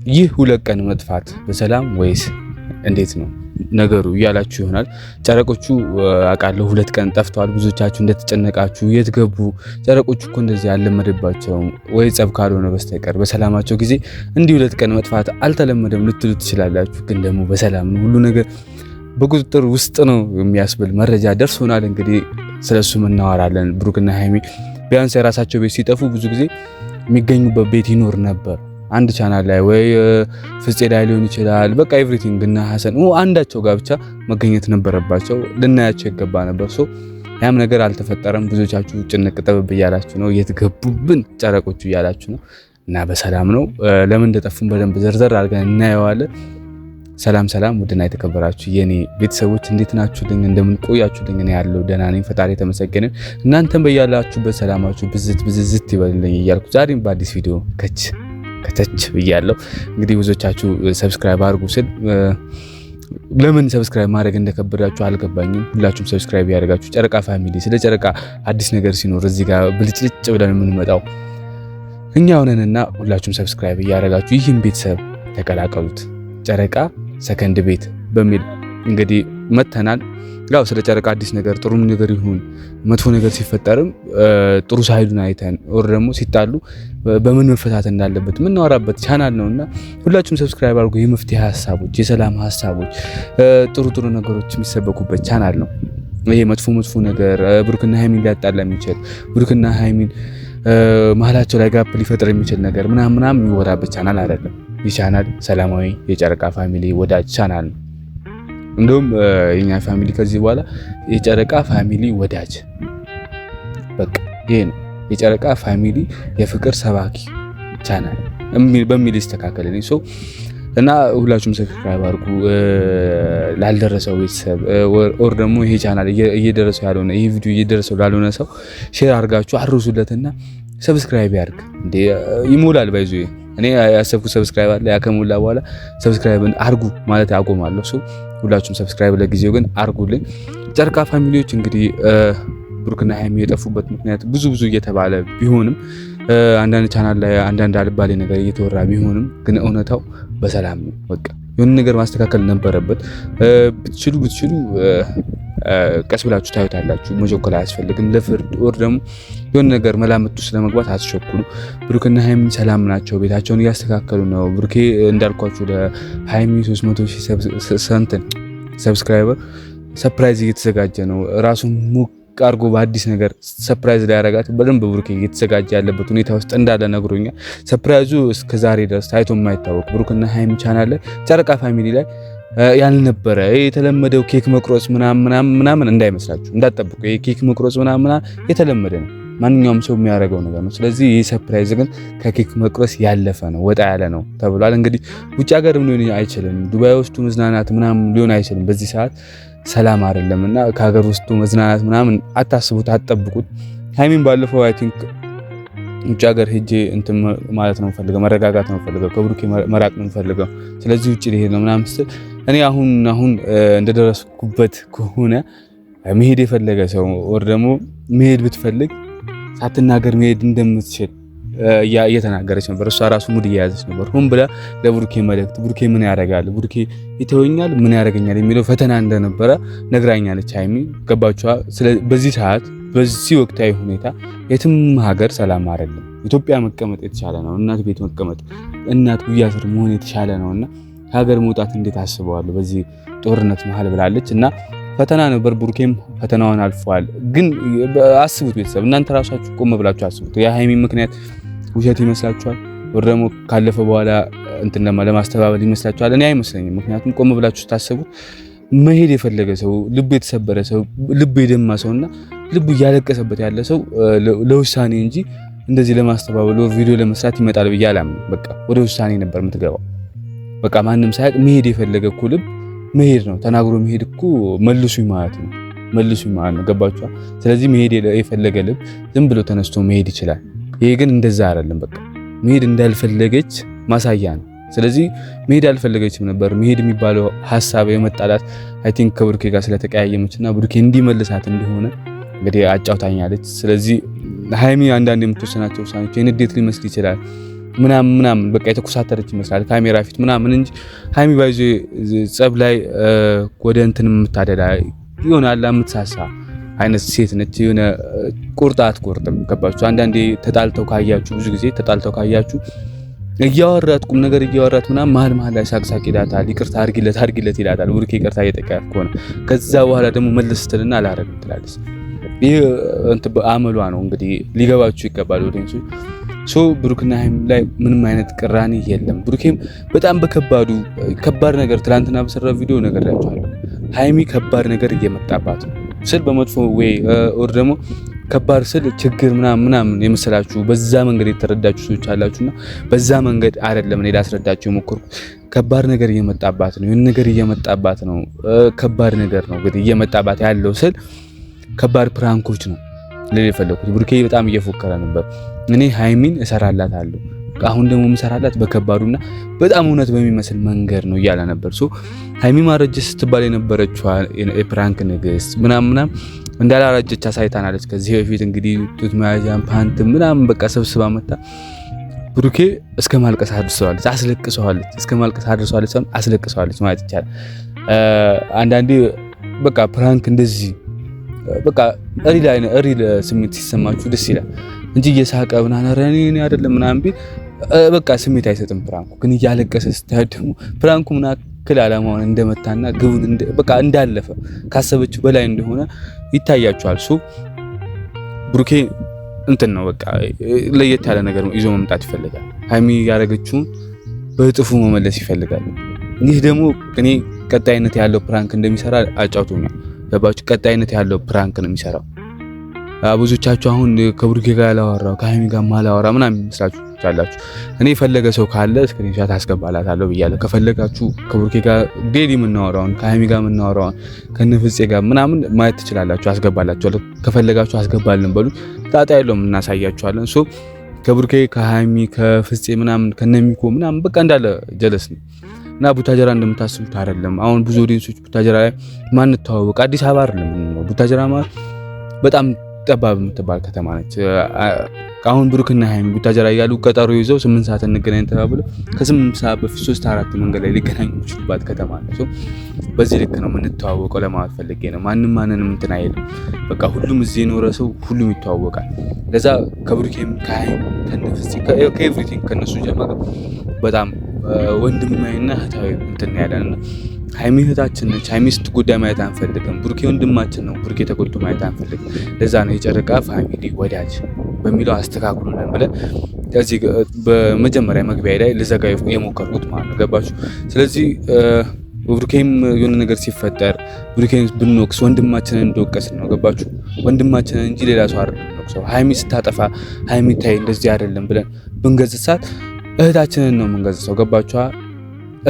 ይህ 2 ቀን መጥፋት በሰላም ወይስ እንዴት ነው ነገሩ እያላችሁ ይሆናል። ጨረቆቹ አቃለው 2 ቀን ጠፍተዋል። ብዙዎቻችሁ እንደተጨነቃችሁ የት ገቡ? ጨረቆቹ እኮ እንደዚህ ያለመደባቸው ወይ ጸብ ካልሆነ በስተቀር በሰላማቸው ጊዜ እንዲህ 2 ቀን መጥፋት አልተለመደም ልትሉ ትችላላችሁ። ግን ደግሞ በሰላም ነው፣ ሁሉ ነገር በቁጥጥር ውስጥ ነው የሚያስብል መረጃ ደርሶናል። እንግዲህ ስለሱ እናወራለን። ብሩክና ሃይሚ ቢያንስ የራሳቸው ቤት ሲጠፉ ብዙ ጊዜ የሚገኙበት ቤት ይኖር ነበር። አንድ ቻናል ላይ ወይ ፍፄ ላይ ሊሆን ይችላል። በቃ ኤቭሪቲንግ እና ሐሰን አንዳቸው ጋር ብቻ መገኘት ነበረባቸው፣ ልናያቸው ይገባ ነበር። ያም ነገር አልተፈጠረም። ብዙዎቻችሁ ጭንቅ ጠበብ እያላችሁ ነው፣ የት ገቡብን ጨረቆቹ እያላችሁ ነው። እና በሰላም ነው። ለምን እንደጠፉን በደንብ ዘርዘር አድርገን እናየዋለን። ሰላም ሰላም፣ ውድና የተከበራችሁ የኔ ቤተሰቦች እንዴት ናችሁልኝ? እንደምን ቆያችሁልኝ? እኔ ያለው ደህና ነኝ፣ ፈጣሪ የተመሰገነ። እናንተም በያላችሁበት ሰላማችሁ ብዝት ይበልልኝ እያልኩ ዛሬም በአዲስ ቪዲዮ ከቸች ብያለሁ። እንግዲህ ብዙዎቻችሁ ሰብስክራይብ አድርጉ ስል ለምን ሰብስክራይብ ማድረግ እንደከበዳችሁ አልገባኝም። ሁላችሁም ሰብስክራይብ ያደርጋችሁ ጨረቃ ፋሚሊ፣ ስለ ጨረቃ አዲስ ነገር ሲኖር እዚህ ጋር ብልጭልጭ ብለን የምንመጣው እኛ ሆነንና ሁላችሁም ሰብስክራይብ እያደረጋችሁ ይህን ቤተሰብ ተቀላቀሉት። ጨረቃ ሰከንድ ቤት በሚል እንግዲህ መተናል። ያው ስለ ጨረቃ አዲስ ነገር ጥሩ ነገር ይሁን መጥፎ ነገር ሲፈጠርም ጥሩ ሳይዱን አይተን ወር ደግሞ ሲጣሉ በምን መፈታት እንዳለበት የምናወራበት ቻናል ነውና ሁላችሁም ሰብስክራይብ አድርጉ። የመፍትሄ ሀሳቦች፣ የሰላም ሀሳቦች፣ ጥሩ ነገሮች የሚሰበኩበት ቻናል ነው። ይሄ መጥፎ ነገር ብሩክና ሃይሚን ሊያጣላ የሚችል ብሩክና ሃይሚን መሀላቸው ላይ ጋፕ ሊፈጥር የሚችል ነገር ምናምን የሚወራበት ቻናል አይደለም። ይህ ቻናል ሰላማዊ የጨረቃ ፋሚሊ ወዳጅ ቻናል ነው። እንደውም የኛ ፋሚሊ ከዚህ በኋላ የጨረቃ ፋሚሊ ወዳጅ በቃ ይሄ ነው። የጨረቃ ፋሚሊ የፍቅር ሰባኪ ቻናል በሚል ይስተካከልልኝ። እና ሁላችሁም ሰብስክራይብ አድርጉ። ላልደረሰው ቤተሰብ ኦር ደግሞ ይሄ ቻናል እየደረሰው ያልሆነ ይሄ ቪዲዮ እየደረሰው ላልሆነ ሰው ሼር አድርጋችሁ አድርሱለትና ሰብስክራይብ ያድርግ። እንዴ ይሞላል። ባይዙ እኔ ያሰብኩት ሰብስክራይብ አለ። ያከሙላ በኋላ ሰብስክራይብ አድርጉ ማለት አቆማለሁ። ሁላችሁም ሰብስክራይብ ለጊዜው ግን አድርጉልኝ። ጨረቃ ፋሚሊዎች እንግዲህ ብሩክና ሃይሚ የጠፉበት ምክንያት ብዙ እየተባለ ቢሆንም አንዳንድ ቻናል ላይ አንዳንድ አልባሌ ነገር እየተወራ ቢሆንም ግን እውነታው በሰላም ነው። በቃ የሆነ ነገር ማስተካከል ነበረበት። ብትችሉ ቀስ ብላችሁ ታዩታላችሁ። መቸኮል አያስፈልግም። ለፍርድ ወር ደግሞ የሆነ ነገር መላምቱ ስለመግባት አትቸኩሉ። ብሩክና ሃይሚ ሰላም ናቸው፣ ቤታቸውን እያስተካከሉ ነው። ብሩኬ እንዳልኳችሁ ለሃይሚ 300,000 ሰብስክራይበር ሰርፕራይዝ እየተዘጋጀ ነው። ራሱን አርጎ በአዲስ ነገር ሰርፕራይዝ ላይ ያረጋት በደንብ ብሩኬ እየተዘጋጀ ያለበት ሁኔታ ውስጥ እንዳለ ነግሮኛል። ሰርፕራይዙ እስከዛሬ ድረስ ታይቶ የማይታወቅ ብሩክና ሃይሚ ቻናል ላይ ጨረቃ ፋሚሊ ላይ ያልነበረ የተለመደው ኬክ መቁረጽ ምናምን እንዳይመስላችሁ፣ እንዳትጠብቁ። ኬክ መቁረጽ ምናምን የተለመደ ነው፣ ማንኛውም ሰው የሚያደርገው ነገር ነው። ስለዚህ ይህ ሰርፕራይዝ ግን ከኬክ መቁረጽ ያለፈ ነው፣ ወጣ ያለ ነው ተብሏል። እንግዲህ ውጭ ሀገርም ሊሆን አይችልም፣ ዱባይ ውስጥ መዝናናት ምናምን ሊሆን አይችልም። በዚህ ሰዓት ሰላም አይደለምና ከሀገር ውስጥ መዝናናት ምናምን አታስቡት፣ አትጠብቁት። ሃይሚን ባለፈው አይ ቲንክ ውጭ ሀገር ሄጄ እንትን ማለት ነው ፈልገው መረጋጋት ነው ፈልገው ከብሩኬ መራቅ ነው ፈልገው፣ ስለዚህ ውጭ ልሄድ ነው ምናምን ስትል እኔ አሁን እንደደረስኩበት ከሆነ መሄድ የፈለገ ሰው ወር ደግሞ መሄድ ብትፈልግ ሳትናገር መሄድ እንደምትችል እየተናገረች ነበር። እሷ ራሱ ሙድ እየያዘች ነበር። ሆን ብላ ለብሩኬ መልእክት ብሩኬ ምን ያደርጋል፣ ብሩኬ ይተወኛል፣ ምን ያደርገኛል የሚለው ፈተና እንደነበረ ነግራኛለች ሃይሚ። ገባችኋ? በዚህ ሰዓት በዚህ ወቅታዊ ሁኔታ የትም ሀገር ሰላም አይደለም። ኢትዮጵያ መቀመጥ የተሻለ ነው። እናት ቤት መቀመጥ፣ እናት ጉያ ስር መሆን የተሻለ ነውና ሀገር መውጣት እንዴት አስበዋለሁ በዚህ ጦርነት መሀል ብላለች። እና ፈተና ነበር። ብሩኬም ፈተናውን አልፈዋል። ግን አስቡት ቤተሰብ፣ እናንተ ራሳችሁ ቆም ብላችሁ አስቡት። የሃይሚ ምክንያት ውሸት ይመስላችኋል? ወር ደግሞ ካለፈ በኋላ እንትን ለማስተባበል ይመስላችኋል? እኔ አይመስለኝም። ምክንያቱም ቆም ብላችሁ ታስቡት። መሄድ የፈለገ ሰው፣ ልቡ የተሰበረ ሰው፣ ልቡ የደማ ሰውና ልቡ እያለቀሰበት ያለ ሰው ለውሳኔ እንጂ እንደዚህ ለማስተባበል ቪዲዮ ለመስራት ይመጣል ብዬ አላምንም። በቃ ወደ ውሳኔ ነበር የምትገባው። በቃ ማንም ሳያውቅ መሄድ የፈለገ እኮ ልብ መሄድ ነው። ተናግሮ መሄድ እኮ መልሱኝ ማለት ነው። ገባችኋ? ስለዚህ መሄድ የፈለገ ልብ ዝም ብሎ ተነስቶ መሄድ ይችላል። ይሄ ግን እንደዛ አይደለም። በቃ መሄድ እንዳልፈለገች ማሳያ ነው። ስለዚህ መሄድ አልፈለገችም ነበር። መሄድ የሚባለው ሐሳብ የመጣላት አይ ቲንክ ከብሩኬ ጋር ስለተቀያየመችና ብሩኬ እንዲመልሳት እንደሆነ እንግዲህ አጫውታኛለች። ስለዚህ ሃይሚ አንዳንድ የምትወሰናቸው ውሳኔዎች የንዴት ሊመስል ይችላል። ምናምን በቃ የተኮሳተረች ይመስላል ካሜራ ፊት ምናምን እንጂ ሃይሚ ባይዞ ጸብ ላይ ወደ እንትን የምታደላ ይሆናል የምትሳሳ አይነት ሴት ነች። የሆነ ቁርጣ አትቆርጥም። ገባችሁ? አንዳንዴ ተጣልተው ካያችሁ ብዙ ጊዜ ተጣልተው ካያችሁ እያወራት ቁም ነገር እያወራት ምናምን መሀል ላይ ሳቅሳቅ ይላታል። ይቅርታ አድርጊለት ይላታል። ብሩኬ ይቅርታ እየጠየቃት ከሆነ ከዛ በኋላ ደግሞ መለስ ስትልና አላረግም ትላለች። ይህ እንትን አመሏ ነው እንግዲህ ሊገባችሁ ይገባል ኦዲየንሶች። ብሩክና ሃይሚ ላይ ምንም አይነት ቅራኔ የለም። ብሩኬም በጣም ከባድ ነገር ትላንትና በሰራው ቪዲዮ ነገራችኋለሁ። ሃይሚ ከባድ ነገር እየመጣባት ነው ስል በመጥፎ ወይ ኦር ደግሞ ከባድ ስል ችግር ምናምን የመሰላችሁ በዛ መንገድ የተረዳችሁ ሰዎች አላችሁና በዛ መንገድ አይደለም እኔ ላስረዳችሁ የሞከርኩ። ከባድ ነገር እየመጣባት ነው። ይሄን ነገር እየመጣባት ነው። ከባድ ነገር ነው እንግዲህ እየመጣባት ያለው ስል ከባድ ፕራንኮች ነው ለኔ የፈለኩት። ብሩኬ በጣም እየፎከረ ነበር። እኔ ሃይሚን እሰራላታለሁ አሁን ደግሞ ምሰራላት በከባዱና በጣም እውነት በሚመስል መንገድ ነው እያለ ነበር። ሃይሚ ማረጀች ስትባል የነበረችው የፕራንክ ንግስት ምናምን እንዳላረጀች አሳይታናለች። ከዚህ በፊት እንግዲህ ጡት መያዣን ፓንት ምናምን በቃ ሰብስባ መጣ ብሩኬ እስከ ማልቀስ አድርሰዋለች፣ አስለቅሰዋለች ማለት ይቻላል። አንዳንዴ በቃ ፕራንክ እንደዚህ በቃ ሪል ስሜት ሲሰማችሁ ደስ ይላል እንጂ እየሳቀ ምናምን እኔ አይደለም ምናምን ቢል በቃ ስሜት አይሰጥም። ፕራንኩ ግን እያለቀሰ ስታዩ ደግሞ ፕራንኩ ምን ያክል ዓላማውን እንደመታና ግቡን በቃ እንዳለፈ ካሰበችው በላይ እንደሆነ ይታያችኋል። ብሩኬ እንትን ነው በቃ ለየት ያለ ነገር ይዞ መምጣት ይፈልጋል። ሃይሚ ያደረገችውን በጥፉ መመለስ ይፈልጋል። ይህ ደግሞ እኔ ቀጣይነት ያለው ፕራንክ እንደሚሰራ አጫውቶኛል። ገባችሁ? ቀጣይነት ያለው ፕራንክ ነው የሚሰራው። ብዙዎቻችሁ አሁን ከብሩኬ ጋር ያላወራው ከሃይሚ ጋር ማላወራ ምናምን ይመስላችሁ አላችሁ። እኔ የፈለገ ሰው ካለ ስክሪንሻት አስገባላታለሁ ብያለሁ። ከፈለጋችሁ ከብሩኬ ጋር ዴሊ የምናወራውን ከሃይሚ ጋር የምናወራውን ከነፍፄ ጋር ምናምን ማየት ትችላላችሁ። አስገባላችኋለሁ። ከፈለጋችሁ አስገባልን በሉ። ጣጣ የለውም እናሳያችኋለን። ከብሩኬ ከሃይሚ ከፍፄ ምናምን ከነሚኮ ምናምን በቃ እንዳለ ጀለስ ነው እና ቡታጀራ እንደምታስቡት አይደለም። አሁን ብዙ ኦዲየንሶች ቡታጀራ ላይ ማን ተዋወቀ አዲስ አበባ አይደለም ነው። ቡታጀራ ማለት በጣም ጠባብ የምትባል ከተማ ነች። አሁን ብሩክና ሃይሚ ቡታጀራ ያሉ ቀጠሮ ይዘው 8 ሰዓት እንገናኝ ተባብለው ከ8 ሰዓት በፊት 3-4 መንገድ ላይ ሊገናኙ ይችላልባት ከተማ ነች። በዚህ ልክ ነው የምንተዋወቀው ለማለት ፈልጌ ነው። ማንንም እንትን አይልም። በቃ ሁሉም እዚህ የኖረ ሰው ሁሉም ይተዋወቃል። ለዛ ከብሩክም ከሃይሚ ከነፍሲ ከኤቭሪቲንግ ከነሱ ጀመረ በጣም ወንድማዊና እህታዊ እንትን ያለና ሃይሚ እህታችን ነች። ሃይሚ ስትጎዳ ማየት አንፈልግም። ብሩኬ ወንድማችን ነው። ብሩኬ ተጎድቶ ማየት አንፈልግም። ለዛ ነው የጨረቃ ፋሚሊ ወዳጅ በሚለው አስተካክሉልን ብለን እዚህ በመጀመሪያ መግቢያ ላይ ልዘጋ የሞከርኩት ማለት ነው። ገባችሁ? ስለዚህ ብሩኬም የሆነ ነገር ሲፈጠር ብሩኬን ብንወቅስ ወንድማችንን እንደወቀስን ነው። ገባችሁ? ወንድማችንን እንጂ ሌላ ሰው አይደለም ነው። ሃይሚ ስታጠፋ ሃይሚ ታይ እንደዚህ አይደለም ብለን ብንገዝሳት እህታችንን ነው የምንገዝሰው። ገባችሁ?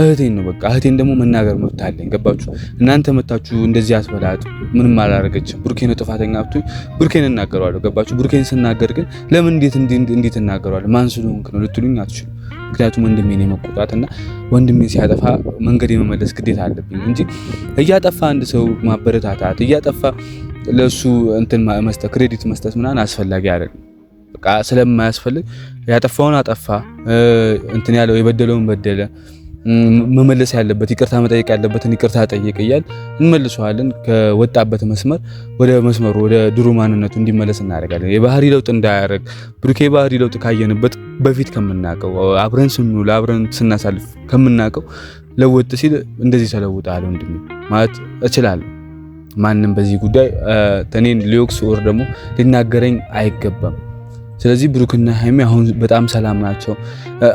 እህቴን ነው በቃ እህቴን ደግሞ መናገር መብት አለኝ። ገባችሁ? እናንተ መታችሁ እንደዚህ አስበላት ምንም አላረገችም ብሩኬ ነው ጥፋተኛ አብቱኝ ብሩኬን እናገረዋለሁ። ገባችሁ? ብሩኬን ስናገር ግን ለምን እንዴት እናገረዋለሁ ማን ስለሆንክ ነው ልትሉኝ አትችሉ። ምክንያቱም ወንድሜን የመቆጣትና ወንድሜ ሲያጠፋ መንገድ የመመለስ ግዴታ አለብኝ እንጂ እያጠፋ አንድ ሰው ማበረታታት እያጠፋ ለሱ እንትን መስጠት ክሬዲት መስጠት ምናምን አስፈላጊ አይደለም። በቃ ስለማያስፈልግ ያጠፋውን አጠፋ እንትን ያለው የበደለውን በደለ መመለስ ያለበት ይቅርታ መጠየቅ ያለበትን ይቅርታ ጠይቅ እያል እንመልሰዋለን። ከወጣበት መስመር ወደ መስመሩ ወደ ድሮ ማንነቱ እንዲመለስ እናደርጋለን። የባህሪ ለውጥ እንዳያደርግ ብሩኬ ባህሪ ለውጥ ካየንበት በፊት ከምናቀው አብረን ስንውል አብረን ስናሳልፍ ከምናቀው ለውጥ ሲል እንደዚህ ተለውጣል ወንድሜ ማለት እችላለሁ። ማንም በዚህ ጉዳይ ተኔን ሊወቅስ ወር ደግሞ ሊናገረኝ አይገባም። ስለዚህ ብሩክና ሃይሚ አሁን በጣም ሰላም ናቸው።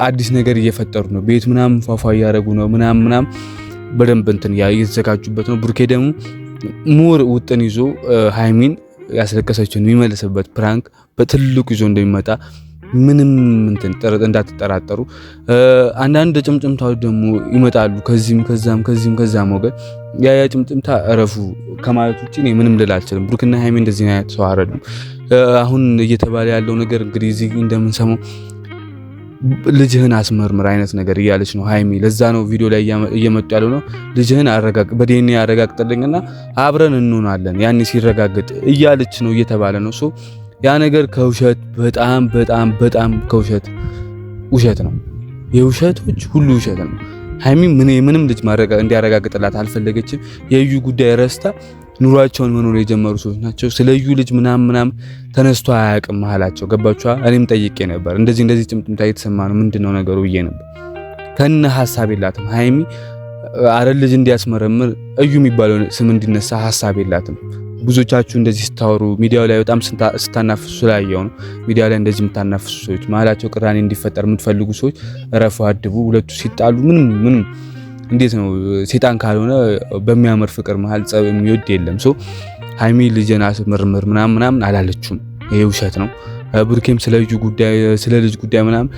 አዲስ ነገር እየፈጠሩ ነው። ቤት ምናምን ፏፏ እያደረጉ ነው ምናምን በደንብ እንትን እየተዘጋጁበት ነው። ብሩኬ ደግሞ ሙር ውጥን ይዞ ሃይሚን ያስለቀሰችውን የሚመልስበት ፕራንክ በትልቁ ይዞ እንደሚመጣ ምንም እንትን እንዳትጠራጠሩ። አንዳንድ ጭምጭምታዎች ደግሞ ይመጣሉ ከዚህም ወገን ያ ጭምጭምታ እረፉ ከማለት ውጪ እኔ ምንም ልል አልችልም። ብሩክና ሃይሚ እንደዚህ አይነት ሰው አይደሉም። አሁን እየተባለ ያለው ነገር እንግዲህ እዚህ እንደምንሰማው ልጅህን አስመርምር አይነት ነገር እያለች ነው ሃይሚ። ለዛ ነው ቪዲዮ ላይ እየመጡ ያለው ነው ልጅህን በዲኤንኤ አረጋግጥልኝና አብረን እንሆናለን ያኔ ሲረጋግጥ እያለች ነው እየተባለ ነው። ያ ነገር ከውሸት በጣም ከውሸት ውሸት ነው። የውሸቶች ሁሉ ውሸት ነው። ሀይሚ ምንም ልጅ እንዲያረጋግጥላት አልፈለገችም። የዩ ጉዳይ ረስታ ኑሯቸውን መኖር የጀመሩ ሰዎች ናቸው። ስለ ዩ ልጅ ምናምን ተነስቶ አያውቅም መሀላቸው። ገባችኋ? እኔም ጠይቄ ነበር እንደዚህ ጭምጭምታ እየተሰማ ነው ምንድነው ነገሩ ብዬ ነበር። ከነ ሐሳብ የላትም ሀይሚ አረል ልጅ እንዲያስመረምር እዩ የሚባለው ስም እንዲነሳ ሐሳብ የላትም። ብዙዎቻችሁ እንደዚህ ስታወሩ ሚዲያው ላይ በጣም ስታናፍሱ ስላየው ነው። ሚዲያ ላይ እንደዚህ የምታናፍሱ ሰዎች መሀላቸው ቅራኔ እንዲፈጠር የምትፈልጉ ሰዎች እረፉ፣ አድቡ። ሁለቱ ሲጣሉ ምንም እንዴት ነው ሴጣን ካልሆነ በሚያምር ፍቅር መሀል ጸብ የሚወድ የለም። ሶ ሀይሚ ልጅን አስመርምር ምናምን አላለችም። ይሄ ውሸት ነው። ብሩኬም ስለ ልጅ ጉዳይ ምናምን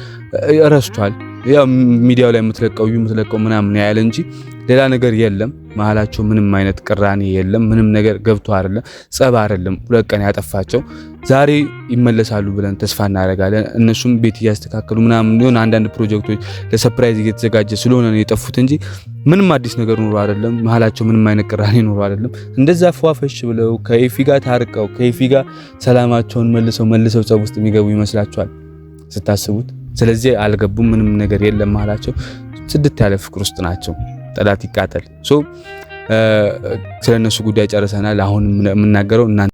ረስቷል። ያው ሚዲያው ላይ የምትለቀው ምናምን ያለ እንጂ ሌላ ነገር የለም። መሀላቸው ምንም አይነት ቅራኔ የለም። ምንም ነገር ገብቶ አይደለም፣ ጸብ አይደለም። 2 ቀን ያጠፋቸው ዛሬ ይመለሳሉ ብለን ተስፋ እናደርጋለን። እነሱም ቤት እያስተካከሉ ምናምን ሊሆን አንዳንድ ፕሮጀክቶች ለሰርፕራይዝ እየተዘጋጀ ስለሆነ ነው የጠፉት እንጂ ምንም አዲስ ነገር ኖሮ አይደለም። መሀላቸው ምንም አይነት ቅራኔ ኖሮ አይደለም። እንደዛ ፏፈሽ ብለው ከኤፊ ጋር ታርቀው ከኤፊ ጋር ሰላማቸውን መልሰው ጸብ ውስጥ የሚገቡ ይመስላችኋል ስታስቡት? ስለዚህ አልገቡም። ምንም ነገር የለም መሀላቸው። ስድት ያለ ፍቅር ውስጥ ናቸው። ጠላት ይቃጠል። ስለነሱ ጉዳይ ጨርሰናል። አሁን የምናገረው